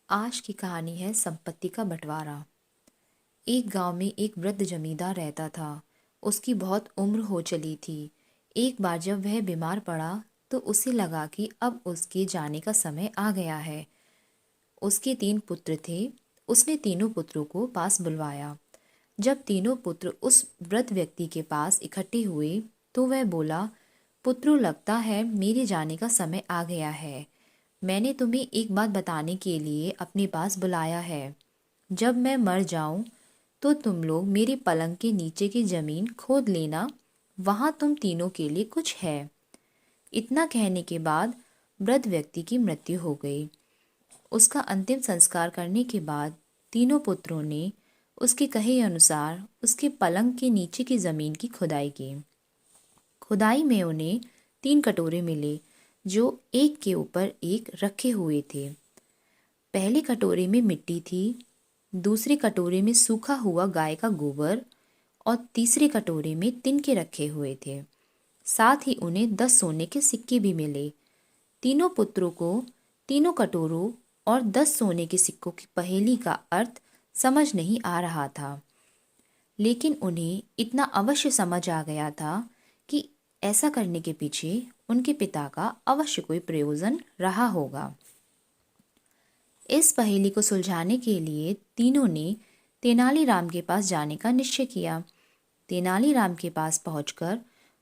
आज की कहानी है संपत्ति का बंटवारा। एक गांव में एक वृद्ध जमींदार रहता था। उसकी बहुत उम्र हो चली थी। एक बार जब वह बीमार पड़ा तो उसे लगा कि अब उसके जाने का समय आ गया है। उसके 3 पुत्र थे। उसने तीनों पुत्रों को पास बुलवाया। जब तीनों पुत्र उस वृद्ध व्यक्ति के पास इकट्ठे हुए तो वह बोला, पुत्रों, लगता है मेरे जाने का समय आ गया है। मैंने तुम्हें एक बात बताने के लिए अपने पास बुलाया है। जब मैं मर जाऊं तो तुम लोग मेरे पलंग के नीचे की जमीन खोद लेना। वहां तुम तीनों के लिए कुछ है। इतना कहने के बाद वृद्ध व्यक्ति की मृत्यु हो गई। उसका अंतिम संस्कार करने के बाद तीनों पुत्रों ने उसके कहे अनुसार उसके पलंग के नीचे की जमीन की खुदाई की। खुदाई में उन्हें 3 कटोरे मिले जो एक के ऊपर एक रखे हुए थे। पहले कटोरे में मिट्टी थी, दूसरे कटोरे में सूखा हुआ गाय का गोबर और तीसरे कटोरे में तिनके रखे हुए थे। साथ ही उन्हें 10 सोने के सिक्के भी मिले। तीनों पुत्रों को तीनों कटोरों और 10 सोने के सिक्कों की पहेली का अर्थ समझ नहीं आ रहा था, लेकिन उन्हें इतना अवश्य समझ आ गया था कि ऐसा करने के पीछे उनके पिता का अवश्य कोई प्रयोजन रहा होगा। इस पहेली को सुलझाने के लिए तीनों ने तेनालीराम के पास जाने का निश्चय किया। तेनालीराम के पास पहुंचकर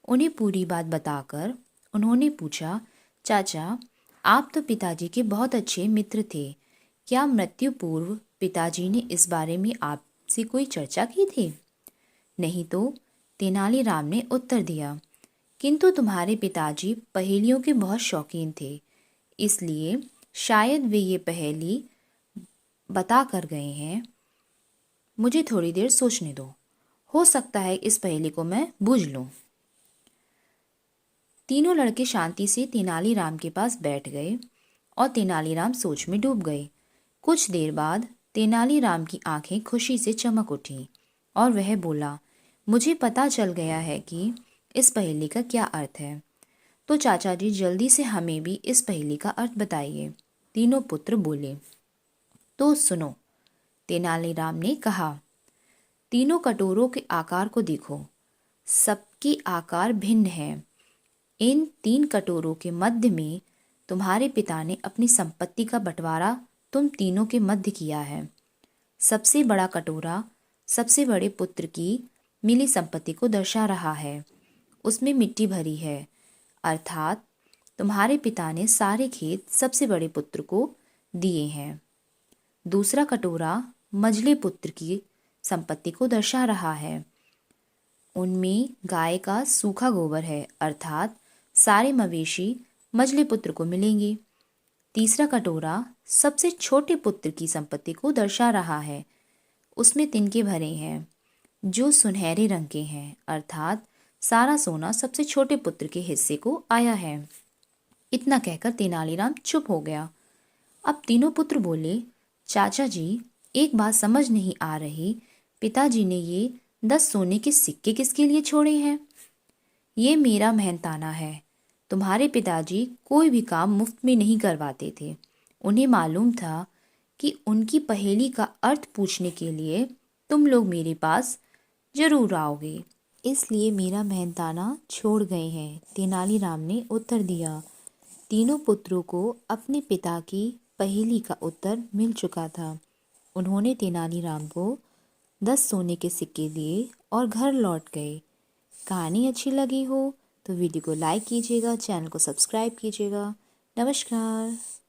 उन्हें पूरी बात बताकर उन्होंने पूछा, चाचा, आप तो पिताजी के बहुत अच्छे मित्र थे। क्या मृत्यु पूर्व पिताजी ने इस बारे में आपसे कोई चर्चा की थी? नहीं तो, तेनालीराम ने उत्तर दिया, किंतु तुम्हारे पिताजी पहेलियों के बहुत शौकीन थे, इसलिए शायद वे ये पहेली बता कर गए हैं। मुझे थोड़ी देर सोचने दो, हो सकता है इस पहेली को मैं बूझ लूं। तीनों लड़के शांति से तेनालीराम के पास बैठ गए और तेनालीराम सोच में डूब गए। कुछ देर बाद तेनालीराम की आंखें खुशी से चमक उठी और वह बोला, मुझे पता चल गया है कि इस पहेली का क्या अर्थ है। तो चाचा जी, जल्दी से हमें भी इस पहेली का अर्थ बताइए। तीनों पुत्र बोले। तो सुनो, तेनालीराम ने कहा, तीनों कटोरों के आकार को देखो, सबकी आकार भिन्न है। इन 3 कटोरों के मध्य में तुम्हारे पिता ने अपनी संपत्ति का बंटवारा तुम तीनों के मध्य किया है। सबसे बड़ा कटोरा सबसे बड़े पुत्र की मिली संपत्ति को दर्शा रहा है। उसमें मिट्टी भरी है, अर्थात तुम्हारे पिता ने सारे खेत सबसे बड़े पुत्र को दिए हैं। दूसरा कटोरा मझले पुत्र की संपत्ति को दर्शा रहा है। उनमें गाय का सूखा गोबर है, अर्थात सारे मवेशी मझले पुत्र को मिलेंगे। तीसरा कटोरा सबसे छोटे पुत्र की संपत्ति को दर्शा रहा है। उसमें तिनके भरे हैं जो सुनहरे रंग के हैं, अर्थात सारा सोना सबसे छोटे पुत्र के हिस्से को आया है। इतना कहकर तेनालीराम चुप हो गया। अब तीनों पुत्र बोले, चाचा जी, एक बात समझ नहीं आ रही, पिताजी ने ये 10 सोने के सिक्के किसके लिए छोड़े हैं? ये मेरा मेहनताना है। तुम्हारे पिताजी कोई भी काम मुफ्त में नहीं करवाते थे। उन्हें मालूम था कि उनकी पहेली का अर्थ पूछने के लिए तुम लोग मेरे पास जरूर आओगे, इसलिए मेरा मेहनताना छोड़ गए हैं। तेनालीराम ने उत्तर दिया। तीनों पुत्रों को अपने पिता की पहेली का उत्तर मिल चुका था। उन्होंने तेनालीराम को 10 सोने के सिक्के दिए और घर लौट गए। कहानी अच्छी लगी हो तो वीडियो को लाइक कीजिएगा, चैनल को सब्सक्राइब कीजिएगा। नमस्कार।